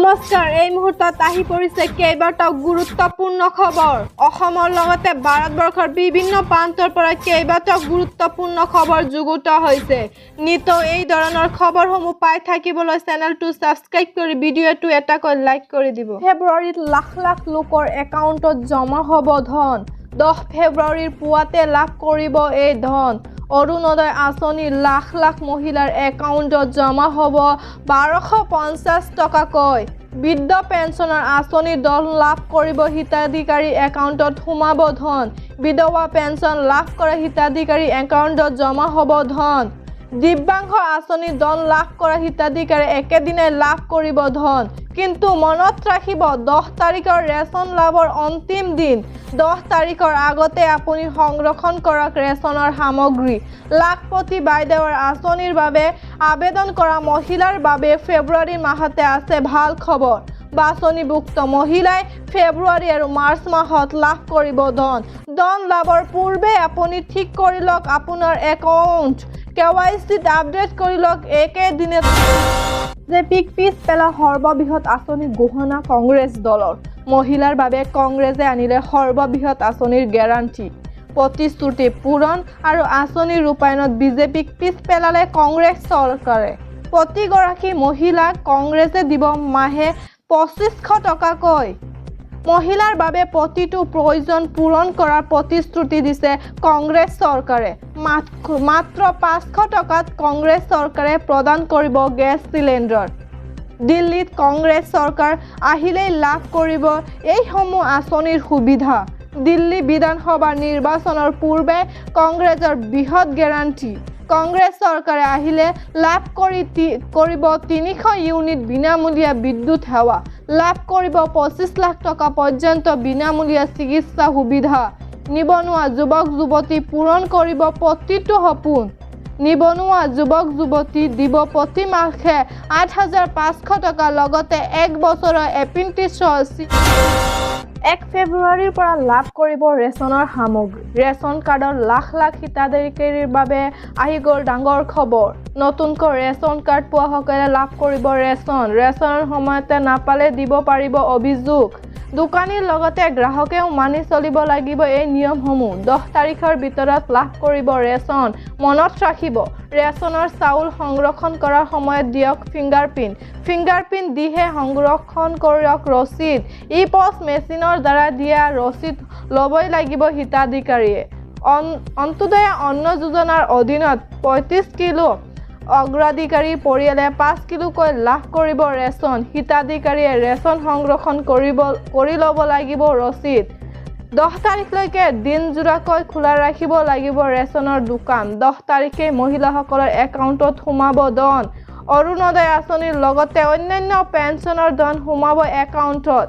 নমস্কাৰ এই মুহূৰ্তত আহি পৰিছে কেইবাটাও গুৰুত্বপূৰ্ণ খবৰ অসমৰ লগতে ভাৰতবৰ্ষৰ বিভিন্ন প্ৰান্তৰ পৰা কেইবাটাও গুৰুত্বপূৰ্ণ খবৰ যুগুত হৈছে নিত এই ধৰণৰ খবৰসমূহ পাই থাকিবলৈ চেনেলটো সাবস্ক্ৰাইব কৰি ভিডিঅটো এটাকৈ লাইক কৰি দিব ফেব্ৰুৱাৰীত লাখ লাখ লোকৰ একাউণ্টত জমা হ'ব ধন 10 ফেব্ৰুৱাৰীৰ পুৱাতে লাভ কৰিব এই ধন অৰুণোদয় আঁচনি লাখ লাখ মহিলাৰ একাউণ্টত জমা হ'ব 1250 টকাকৈ বৃদ্ধ পেঞ্চনৰ আঁচনি দল লাভ কৰিব হিতাধিকাৰী একাউণ্টত সোমাব ধন বিধৱা পেঞ্চন লাভ কৰা হিতাধিকাৰী একাউণ্টত জমা হ'ব ধন দিব্যাংগ আঁচনি দল লাভ কৰা হিতাধিকাৰী একেদিনাই লাভ কৰিব ধন কিন্তু মনত ৰাখিব 10 তাৰিখৰ ৰেচন লাভৰ অন্তিম দিন 10 তাৰিখৰ আগতে আপুনি সংৰক্ষণ কৰক ৰেচনৰ সামগ্ৰী লাখপতি বাইদেউৰ আঁচনিৰ বাবে আবেদন কৰা মহিলাৰ বাবে ফেব্ৰুৱাৰী মাহতে আছে ভাল খবৰ বাছনিভুক্ত মহিলাই ফেব্ৰুৱাৰী আৰু মাৰ্চ মাহত লাভ কৰিব ধন লাভৰ পূৰ্বে আপুনি ঠিক কৰি লওক আপোনাৰ একাউণ্ট কেৱাইচিত আপডেট কৰি লওক একেদিনে যে পিছ পেলা সৰ্ববৃহৎ আঁচনি ঘোষণা কংগ্ৰেছ দলৰ মহিলাৰ বাবে কংগ্ৰেছে আনিলে সৰ্ববৃহৎ আঁচনিৰ গ্যাৰাণ্টি প্ৰতিশ্ৰুতি পূৰণ আৰু আঁচনি ৰূপায়ণত বিজেপিক পিছ পেলালে কংগ্ৰেছ চৰকাৰে প্ৰতিগৰাকী মহিলাক কংগ্ৰেছে দিব মাহে 2500 টকাকৈ মহিলাৰ বাবে প্ৰতিটো প্ৰয়োজন পূৰণ কৰাৰ প্ৰতিশ্ৰুতি দিছে কংগ্ৰেছ চৰকাৰে মাত্ৰ 500 টকাত কংগ্ৰেছ চৰকাৰে প্ৰদান কৰিব গেছ চিলিণ্ডাৰ দিল্লীত কংগ্ৰেছ চৰকাৰ আহিলেই লাভ কৰিব এইসমূহ আঁচনিৰ সুবিধা দিল্লী বিধানসভা নিৰ্বাচনৰ পূৰ্বে কংগ্ৰেছৰ বৃহৎ গ্যাৰাণ্টি কংগ্ৰেছ চৰকাৰে আহিলে লাভ কৰিব 300 ইউনিট বিনামূলীয়া বিদ্যুৎ সেৱা লাভ কৰিব 25 লাখ টকা পৰ্যন্ত বিনামূলীয়া চিকিৎসা সুবিধা নিবনুৱা যুৱক যুৱতী পূৰণ কৰিব প্ৰতিটো সপোন নিবনুৱা যুৱক যুৱতী দিব প্ৰতি মাহে 8500 টকা লগতে 1 বছৰৰ এপ্ৰেণ্টিছৰ 1 ফেব্ৰুৱাৰীৰ পৰা লাভ কৰিব ৰেচনৰ সামগ্ৰী ৰেচন কাৰ্ডৰ লাখ লাখ হিতাধিকাৰীৰ বাবে আহি গ'ল ডাঙৰ খবৰ নতুনকৈ ৰেচন কাৰ্ড পোৱাসকলে লাভ কৰিব ৰেচনৰ সময়তে নাপালে দিব পাৰিব অভিযোগ দোকানীৰ লগতে গ্ৰাহকেও মানি চলিব লাগিব এই নিয়মসমূহ 10 তাৰিখৰ ভিতৰত লাভ কৰিব ৰেচন মনত ৰাখিব ৰেচনৰ চাউল সংৰক্ষণ কৰাৰ সময়ত দিয়ক ফিংগাৰপ্ৰিণ্ট দিহে সংৰক্ষণ কৰক ৰচিদ ই-পছ মেচিনৰ দ্বাৰা দিয়া ৰচিদ ল'বই লাগিব হিতাধিকাৰীয়ে অন্তোদয় অন্ন যোজনাৰ অধীনত 35 কিলো অগ্ৰাধিকাৰী পৰিয়ালে 5 কিলোকৈ লাভ কৰিব ৰেচন হিতাধিকাৰীয়ে ৰেচন সংৰক্ষণ কৰি ল'ব লাগিব ৰচিদ 10 তাৰিখলৈকে দিনজোৰাকৈ খোলা ৰাখিব লাগিব ৰেচনৰ দোকান 10 তাৰিখে মহিলাসকলৰ একাউণ্টত সোমাব ধন অৰুণোদয় আঁচনিৰ লগতে অন্যান্য পেঞ্চনৰ ধন সোমাব একাউণ্টত